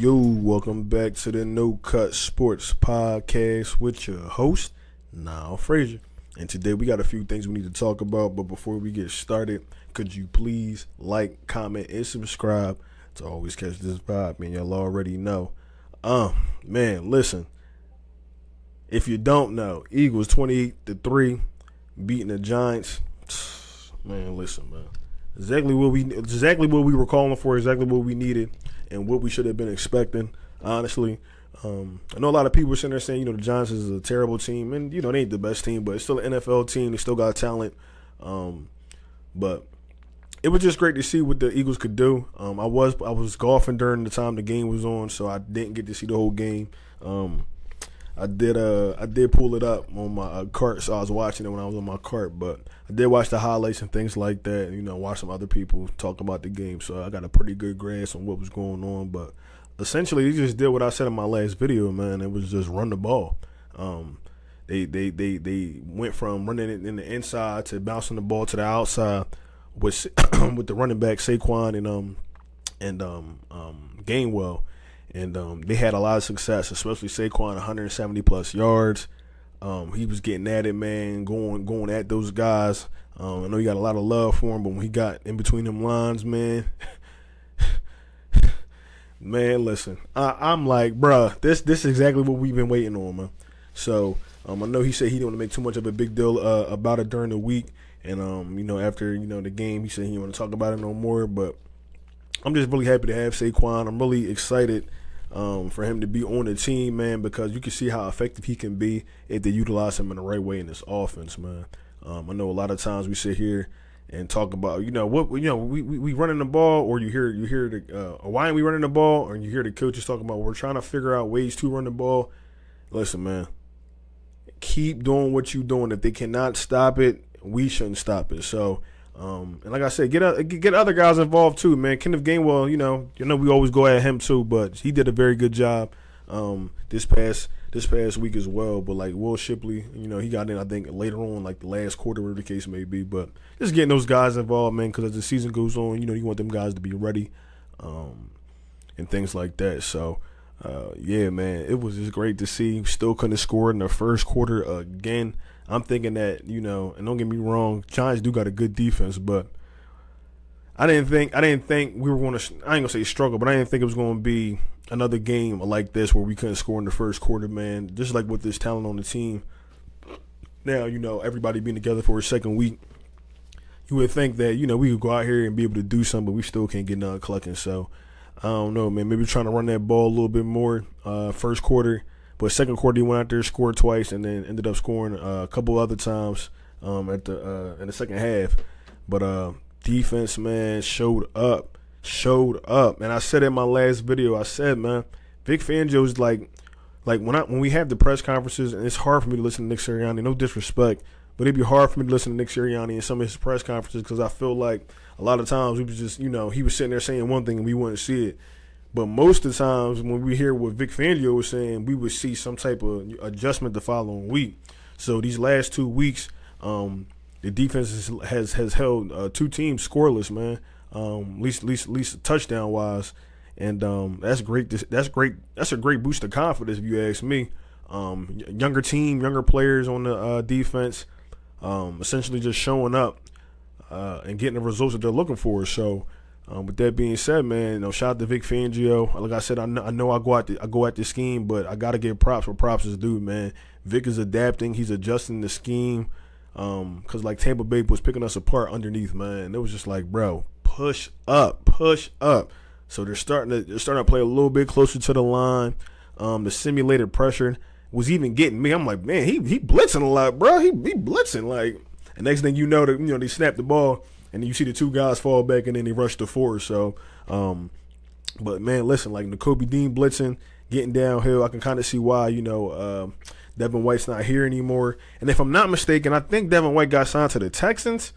Yo, welcome back to the No Cut Sports Podcast with your host, Niall Frazier. And today we got a few things we need to talk about, but before we get started, could you please like, comment, and subscribe to always catch this vibe, man. Y'all already know. Man, listen. If you don't know, Eagles 28-3 beating the Giants. Man, listen, man. Exactly what we were calling for, exactly what we needed, and what we should have been expecting, honestly. I know a lot of people are sitting there saying, the Giants is a terrible team, and, they ain't the best team, but it's still an NFL team. They still got talent. But it was just great to see what the Eagles could do. I was golfing during the time the game was on, so I didn't get to see the whole game. I did pull it up on my cart, so I was watching it when I was on my cart, but I did watch the highlights and things like that, watch some other people talk about the game, so I got a pretty good grasp on what was going on. But essentially, they just did what I said in my last video, man. It was just run the ball. They went from running it in the inside to bouncing the ball to the outside with with the running back Saquon and Gainwell. And they had a lot of success, especially Saquon, 170 plus yards. He was getting at it, man, going at those guys. I know you got a lot of love for him, but when he got in between them lines, man, man, listen, I'm like, bruh, this is exactly what we've been waiting on, man. So I know he said he didn't want to make too much of a big deal about it during the week, and after the game, he said he didn't want to talk about it no more. But I'm just really happy to have Saquon. I'm really excited for him to be on the team, man, because you can see how effective he can be if they utilize him in the right way in this offense, man. I know a lot of times we sit here and talk about, we running the ball, or you hear the why aren't we running the ball, or you hear the coaches talking about we're trying to figure out ways to run the ball. Listen, man, keep doing what you're doing. If they cannot stop it, we shouldn't stop it. So. And like I said, get other guys involved too, man. Kenneth Gainwell, we always go at him too, but he did a very good job this past week as well. But like Will Shipley, he got in, I think, later on, like the last quarter, whatever the case may be. But just getting those guys involved, man, because as the season goes on, you want them guys to be ready and things like that. So yeah, man, it was just great to see. Still couldn't score in the first quarter again. I'm thinking that, and don't get me wrong, Giants do got a good defense, but I didn't think we were going to, I ain't going to say struggle, but I didn't think it was going to be another game like this where we couldn't score in the first quarter, man. Just like with this talent on the team. Now, everybody being together for a second week, you would think that, we could go out here and be able to do something, but we still can't get none clucking. So, I don't know, man. Maybe trying to run that ball a little bit more first quarter. But second quarter, he went out there, scored twice, and then ended up scoring a couple other times in the second half. But defense, man, showed up. And I said in my last video, I said, man, Vic Fangio is like when we have the press conferences, and it's hard for me to listen to Nick Sirianni, no disrespect, but it'd be hard for me to listen to Nick Sirianni in some of his press conferences because I feel like a lot of times we was just, he was sitting there saying one thing and we wouldn't see it. But most of the times when we hear what Vic Fangio was saying, we would see some type of adjustment the following week. So these last 2 weeks, the defense has held two teams scoreless, man. At least touchdown wise, and that's great. That's great. That's a great boost of confidence if you ask me. Younger team, younger players on the defense, essentially just showing up and getting the results that they're looking for. So. With that being said, man, shout out to Vic Fangio. Like I said, I know I go at the scheme, but I gotta give props where props is due, man. Vic is adapting, he's adjusting the scheme. Cause like Tampa Bay was picking us apart underneath, man. It was just like, bro, push up. So they're starting to play a little bit closer to the line. The simulated pressure was even getting me. I'm like, man, he blitzing a lot, bro. He blitzing like. And next thing you know, they snap the ball. And then you see the two guys fall back, and then they rush the four. So, but man, listen, like Nakobe Dean blitzing, getting downhill, I can kind of see why, Devin White's not here anymore. And if I'm not mistaken, I think Devin White got signed to the Texans.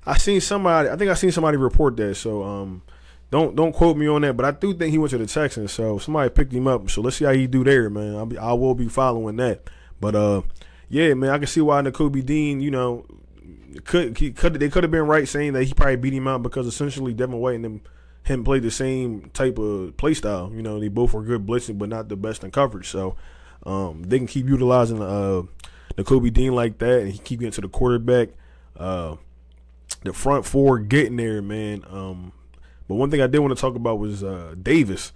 I think I seen somebody report that. So, don't quote me on that, but I do think he went to the Texans. So somebody picked him up. So let's see how he do there, man. I will be following that. But yeah, man, I can see why Nakobe Dean, they could have been right saying that he probably beat him out because essentially Devin White and them him play the same type of play style. You know, they both are good blitzing, but not the best in coverage. So they can keep utilizing Nakobe Dean like that, and he keep getting to the quarterback. The front four getting there, man. But one thing I did want to talk about was Davis.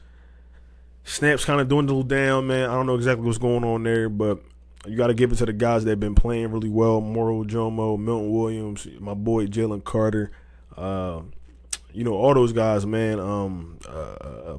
Snaps kind of dwindled down, man. I don't know exactly what's going on there, but you got to give it to the guys that have been playing really well. Moro Jomo, Milton Williams, my boy Jalen Carter. You know, all those guys, man.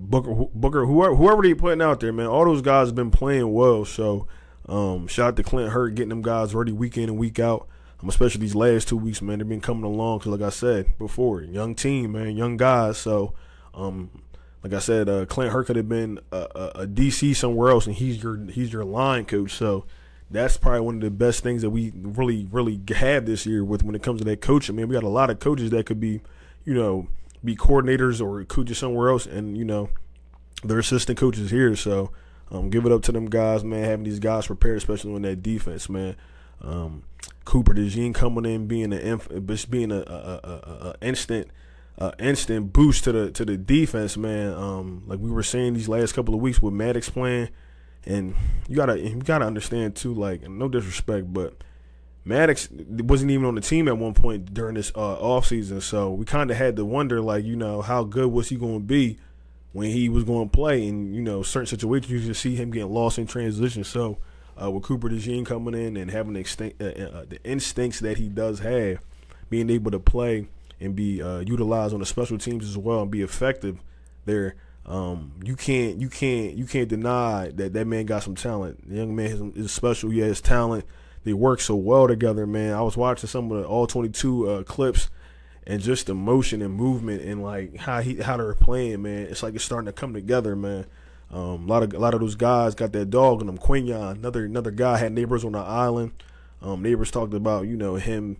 Booker, whoever they putting out there, man. All those guys have been playing well. So shout out to Clint Hurt getting them guys ready week in and week out. Especially these last 2 weeks, man. They've been coming along because, like I said before, young team, man, young guys. So, like I said, Clint Hurt could have been a DC somewhere else, and he's your line coach. So that's probably one of the best things that we really have this year when it comes to that coaching. Man, we got a lot of coaches that could be, you know, be coordinators or coaches somewhere else, and you know, they're assistant coaches here. So give it up to them guys, man. Having these guys prepared, especially on that defense, man. Cooper DeJean coming in, being an instant boost to the defense, man. Like we were saying these last couple of weeks with Maddox playing, and you gotta understand too. Like, no disrespect, but Maddox wasn't even on the team at one point during this offseason, so we kind of had to wonder, like, you know, how good was he going to be when he was going to play, and you know, certain situations you just see him getting lost in transition. So. With Cooper DeJean coming in and having the instincts that he does have, being able to play and be utilized on the special teams as well and be effective there, you can't deny that man got some talent. The young man is special. He has talent. They work so well together, man. I was watching some of the all 22 clips, and just the motion and movement and like how they're playing, man. It's like it's starting to come together, man. A lot of those guys got that dog in them. Quinyon, another guy, had neighbors on the island. Neighbors talked about, you know, him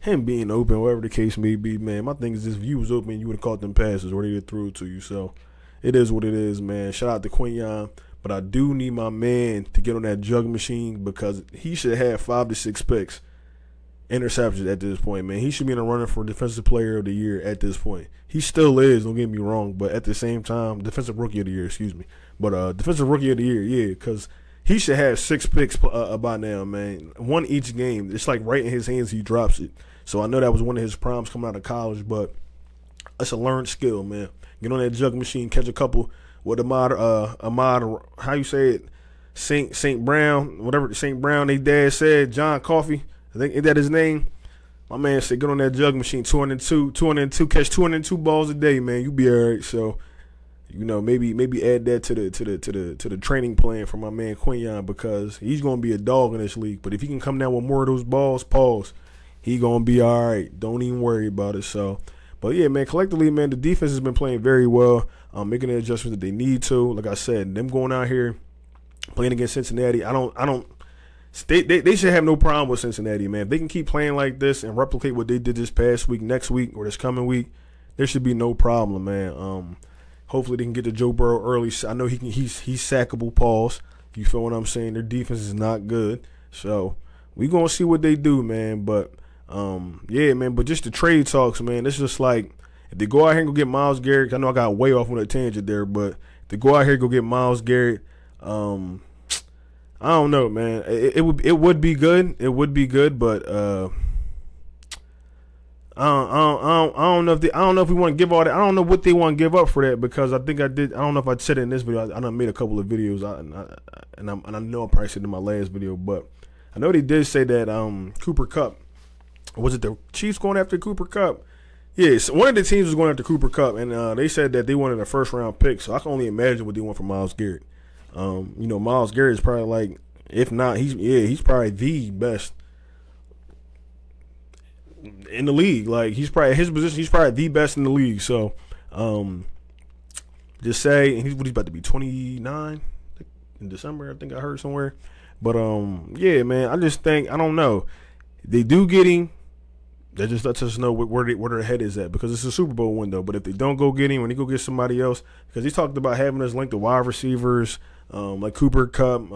being open, whatever the case may be, man. My thing is, if you was open, you would have caught them passes or they would threw it to you. So it is what it is, man. Shout out to Quinyon, but I do need my man to get on that jug machine because he should have 5 to 6 picks, interceptions at this point, man. He should be in a running for Defensive Player of the Year at this point. He still is, don't get me wrong, but at the same time, Defensive Rookie of the Year, excuse me. But Defensive Rookie of the Year, yeah, because he should have 6 picks by now, man. 1 each game. It's like right in his hands, he drops it. So I know that was one of his primes coming out of college, but it's a learned skill, man. Get on that jug machine, catch a couple with Ahmad, how you say it, St. Brown, whatever St. Brown, they dad said, John Coffey, I think is that his name? My man said, get on that jug machine, 202, catch 202 balls a day, man. You be all right. So, you know, maybe add that to the training plan for my man Quinyon, because he's gonna be a dog in this league. But if he can come down with more of those balls, he gonna be all right. Don't even worry about it. So, but yeah, man, collectively, man, the defense has been playing very well, making the adjustments that they need to. Like I said, them going out here playing against Cincinnati, They should have no problem with Cincinnati, man. If they can keep playing like this and replicate what they did this past week, next week, or this coming week, there should be no problem, man. Hopefully they can get to Joe Burrow early. I know he's sackable, pause. You feel what I'm saying? Their defense is not good. So we gonna see what they do, man. But yeah, man, but just the trade talks, man, it's just like if they go out here and go get Myles Garrett, I know I got way off on a tangent there, but if they go out here and go get Myles Garrett, I don't know, man. It would be good. It would be good, but I don't know if we want to give all that. I don't know what they want to give up for that, because I think I did. I don't know if I said it in this video. I done made a couple of videos, and I know I probably said it in my last video, but I know they did say that Cooper Kupp, was it the Chiefs going after Cooper Kupp? Yes, one of the teams was going after Cooper Kupp, and they said that they wanted a first-round pick. So I can only imagine what they want for Myles Garrett. You know, Myles Garrett is probably like, if not, he's probably the best in the league. Like, he's probably his position, he's probably the best in the league. So, just say, and he's about to be 29 in December, I think I heard somewhere. But yeah, man, I just think, I don't know, they do get him. That just lets us know where their head is at, because it's a Super Bowl window. But if they don't go get him, when they go get somebody else, because he talked about having us linked to wide receivers like Cooper Kupp.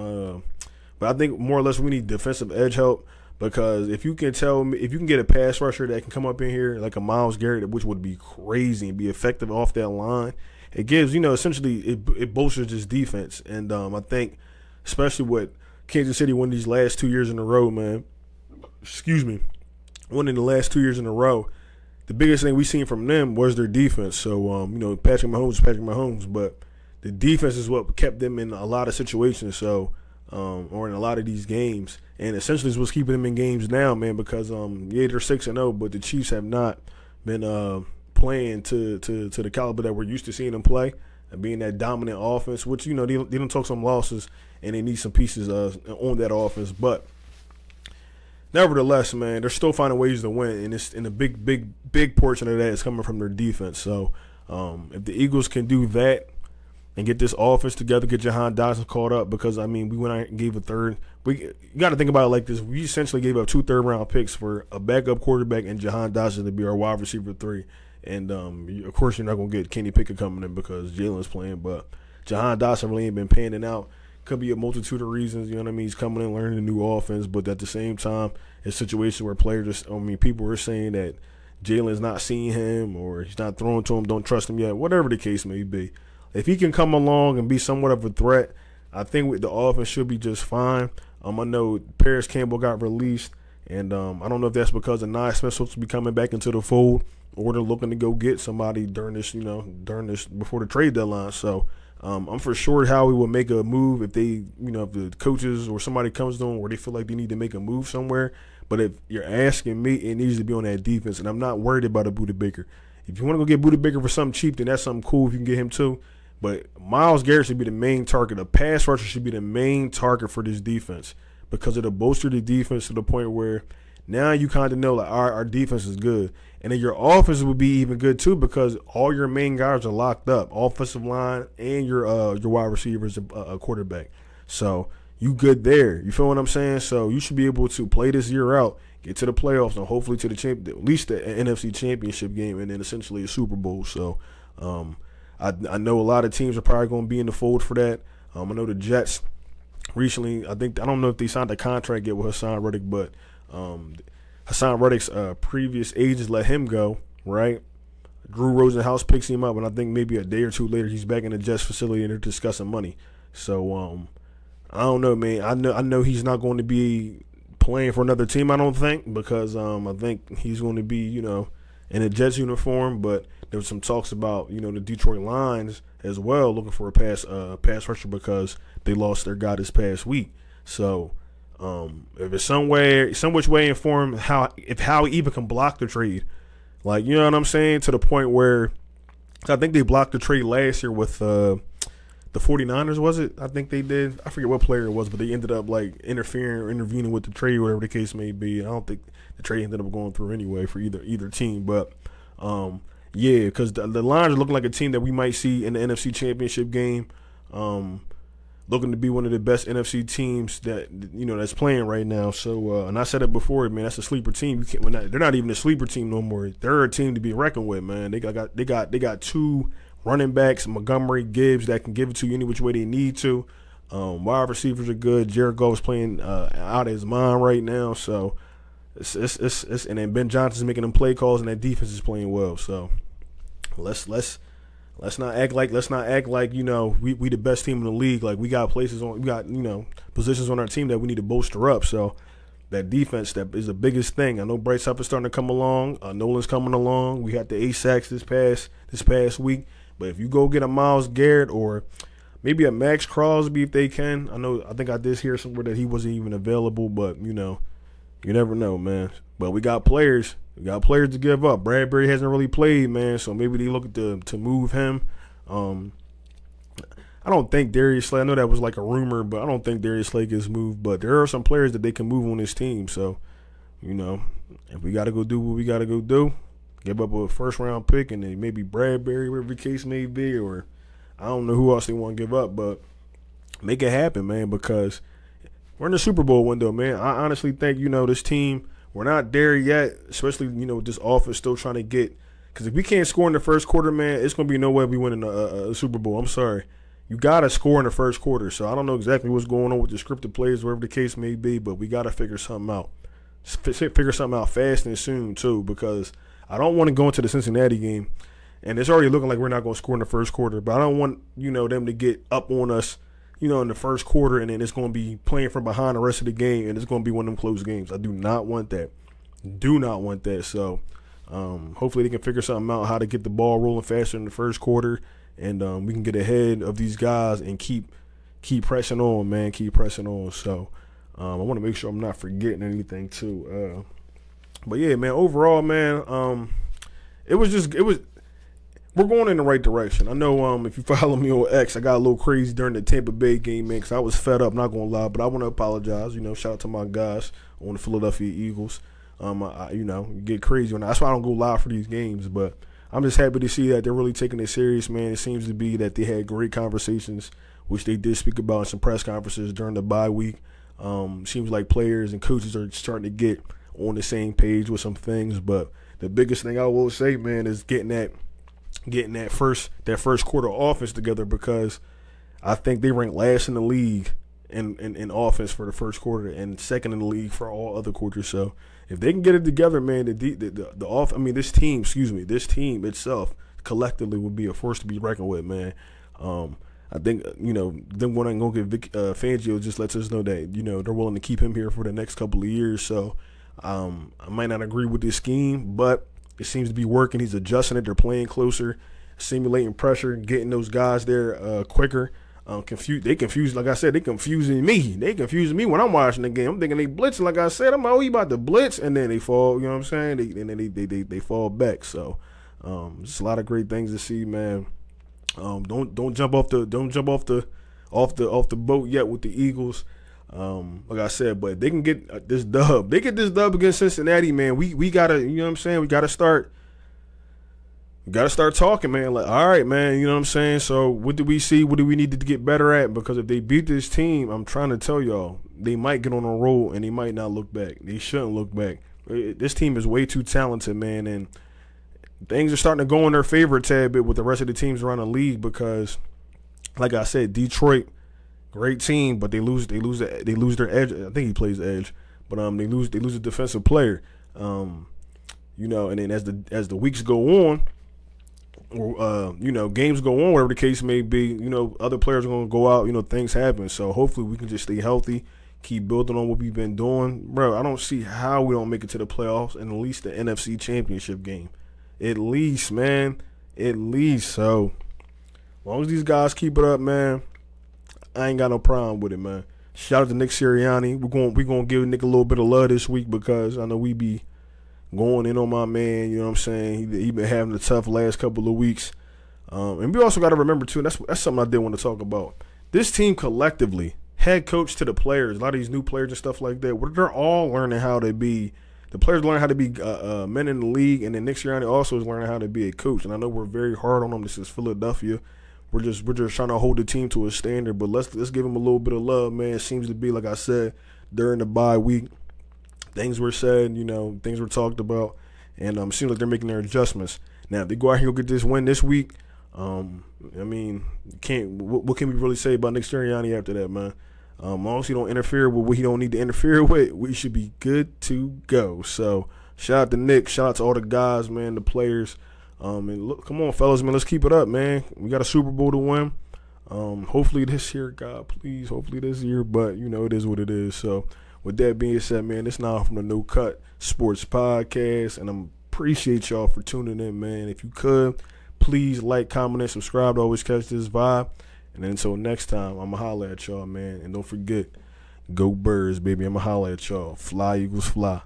But I think more or less we need defensive edge help, Because if you can tell me, if you can get a pass rusher that can come up in here like a Myles Garrett, which would be crazy and be effective off that line, it gives, essentially it bolsters this defense. And I think, especially with Kansas City won these last 2 years in a row, man. Excuse me. Winning the last 2 years in a row, the biggest thing we seen from them was their defense. So, Patrick Mahomes, but the defense is what kept them in a lot of situations. So, or in a lot of these games, and essentially is what's keeping them in games now, man. Because they're 6-0, but the Chiefs have not been playing to the caliber that we're used to seeing them play, and being that dominant offense. Which they don't talk some losses, and they need some pieces on that offense, but nevertheless, man, they're still finding ways to win, and it's in a big portion of that is coming from their defense. So if the Eagles can do that and get this offense together, get Jahan Dotson caught up, because, we went out and gave a third. You got to think about it like this. We essentially gave up 2 third-round picks for a backup quarterback and Jahan Dotson to be our wide receiver 3. And, of course, you're not going to get Kenny Pickett coming in because Jalen's playing, but Jahan Dotson really ain't been panning out. Could be a multitude of reasons, He's coming in, learning a new offense, but at the same time, it's situations where people are saying that Jalen's not seeing him or he's not throwing to him, don't trust him yet, whatever the case may be. If he can come along and be somewhat of a threat, I think the offense should be just fine. I know Paris Campbell got released, and I don't know if that's because of Nye Smith's supposed to be coming back into the fold, or they're looking to go get somebody during this before the trade deadline. So I'm for sure Howie will make a move if they, if the coaches or somebody comes to them where they feel like they need to make a move somewhere. But if you're asking me, it needs to be on that defense, and I'm not worried about a Budda Baker. If you want to go get Budda Baker for something cheap, then that's something cool if you can get him too. But Myles Garrett should be the main target. A pass rusher should be the main target for this defense, because it'll bolster the defense to the point where now you kind of know, like, our defense is good. And then your offense would be even good too, because all your main guys are locked up, offensive line and your wide receivers, a quarterback. So you good there. You feel what I'm saying? So you should be able to play this year out, get to the playoffs, and hopefully to at least the NFC Championship game, and then essentially a Super Bowl. So I know a lot of teams are probably going to be in the fold for that. I know the Jets recently, I don't know if they signed a contract yet with Hassan Reddick, but Hassan Reddick's previous agents let him go, right? Drew Rosenhaus picks him up, and I think maybe a day or two later he's back in the Jets facility and they're discussing money. So I don't know, man. I know he's not going to be playing for another team, I don't think, because I think he's going to be, in a Jets uniform. But there was some talks about, the Detroit Lions as well, looking for a pass rusher because they lost their guy this past week. So if it's some which way informed how he even can block the trade, like, you know what I'm saying, to the point where I think they blocked the trade last year with the 49ers, was it? I think they did. I forget what player it was, but they ended up like intervening with the trade, whatever the case may be. I don't think the trade ended up going through anyway for either team, but yeah, because the Lions are looking like a team that we might see in the NFC Championship game. Looking to be one of the best NFC teams that that's playing right now. So, and I said it before, man, that's a sleeper team. They're not even a sleeper team no more. They're a team to be reckoned with, man. They got 2 running backs, Montgomery, Gibbs, that can give it to you any which way they need to. Wide receivers are good. Jared Goff's playing out of his mind right now. So, it's and then Ben Johnson's making them play calls, and that defense is playing well. So, let's not act like we the best team in the league. Like, we got positions on our team that we need to bolster up. So that defense, that is the biggest thing. I know Bryce Huff is starting to come along. Nolan's coming along. We had the 8 sacks this past week. But if you go get a Myles Garrett or maybe a Max Crosby if they can, I think I did hear somewhere that he wasn't even available. But you never know, man. But we got players. We got players to give up. Bradbury hasn't really played, man, so maybe they look to move him. I don't think Darius Slay, I know that was like a rumor, but I don't think Darius Slay gets moved. But there are some players that they can move on this team. So, if we got to go do what we got to go do, give up a first-round pick and then maybe Bradbury, whatever the case may be, or I don't know who else they want to give up, but make it happen, man, because we're in the Super Bowl window, man. I honestly think, this team, we're not there yet, especially, with this offense still trying to get – because if we can't score in the first quarter, man, it's going to be no way we win a Super Bowl. I'm sorry. You got to score in the first quarter. So I don't know exactly what's going on with the scripted plays, whatever the case may be, but we got to figure something out. figure something out fast and soon too, because I don't want to go into the Cincinnati game, and it's already looking like we're not going to score in the first quarter. But I don't want them to get up on us, in the first quarter, and then it's going to be playing from behind the rest of the game, and it's going to be one of them close games. I do not want that. Do not want that. So hopefully they can figure something out how to get the ball rolling faster in the first quarter, and we can get ahead of these guys and keep pressing on, man. Keep pressing on. So I want to make sure I'm not forgetting anything too. But yeah, man. Overall, man, we're going in the right direction. I know if you follow me on X, I got a little crazy during the Tampa Bay game, man, because I was fed up, not going to lie, but I want to apologize. Shout out to my guys on the Philadelphia Eagles. Get crazy on that. That's why I don't go live for these games, but I'm just happy to see that they're really taking it serious, man. It seems to be that they had great conversations, which they did speak about in some press conferences during the bye week. Seems like players and coaches are starting to get on the same page with some things, but the biggest thing I will say, man, is getting that first quarter offense together, because I think they rank last in the league in offense for the first quarter and second in the league for all other quarters. So if they can get it together, man, this team itself collectively would be a force to be reckoned with, man. I think them going to get Vic Fangio just lets us know that they're willing to keep him here for the next couple of years. So I might not agree with this scheme, but it seems to be working. He's adjusting it. They're playing closer, simulating pressure, getting those guys there quicker. They confusing me. They confusing me when I'm watching the game. I'm thinking they blitzing. Like I said, I'm like, oh, you about to blitz, and then they fall. You know what I'm saying? And then they fall back. So just a lot of great things to see, man. Don't jump off the boat yet with the Eagles. Like I said, but they can get this dub. They get this dub against Cincinnati, man. We gotta, you know what I'm saying? We gotta start talking, man. Like, all right, man, you know what I'm saying? So what do we see? What do we need to get better at? Because if they beat this team, I'm trying to tell y'all, they might get on a roll and they might not look back. They shouldn't look back. This team is way too talented, man, and things are starting to go in their favor a tad bit with the rest of the teams around the league, because, like I said, Detroit, great team, but they lose their edge. I think he plays edge, but they lose a defensive player. And then as the weeks go on, or games go on, whatever the case may be, other players are gonna go out. Things happen. So hopefully we can just stay healthy, keep building on what we've been doing, bro. I don't see how we don't make it to the playoffs and at least the NFC Championship game. At least, man. At least. So as long as these guys keep it up, man, I ain't got no problem with it, man. Shout out to Nick Sirianni. We're gonna give Nick a little bit of love this week, because I know we be going in on my man. You know what I'm saying? He been having a tough last couple of weeks. And we also got to remember too, and that's something I did want to talk about. This team collectively, head coach to the players, a lot of these new players and stuff like that, they're all learning how to be. The players learn how to be men in the league, and then Nick Sirianni also is learning how to be a coach. And I know we're very hard on him. This is Philadelphia. We're just trying to hold the team to a standard, but let's give him a little bit of love, man. It seems to be, like I said, during the bye week, things were said, things were talked about, and it seems like they're making their adjustments. Now, if they go out here and get this win this week, what can we really say about Nick Sirianni after that, man? As long as he don't interfere with what he don't need to interfere with, we should be good to go. So shout out to Nick, shout out to all the guys, man, the players. And look, come on, fellas, man, let's keep it up, man. We got a Super Bowl to win. Hopefully this year, God, please, hopefully this year. But it is what it is. So with that being said, man, it's now from the No Cut Sports Podcast, and I appreciate y'all for tuning in, man. If you could, please like, comment, and subscribe to always catch this vibe. And then until next time, I'ma holler at y'all, man. And don't forget, go Birds, baby. I'ma holler at y'all. Fly, Eagles, fly.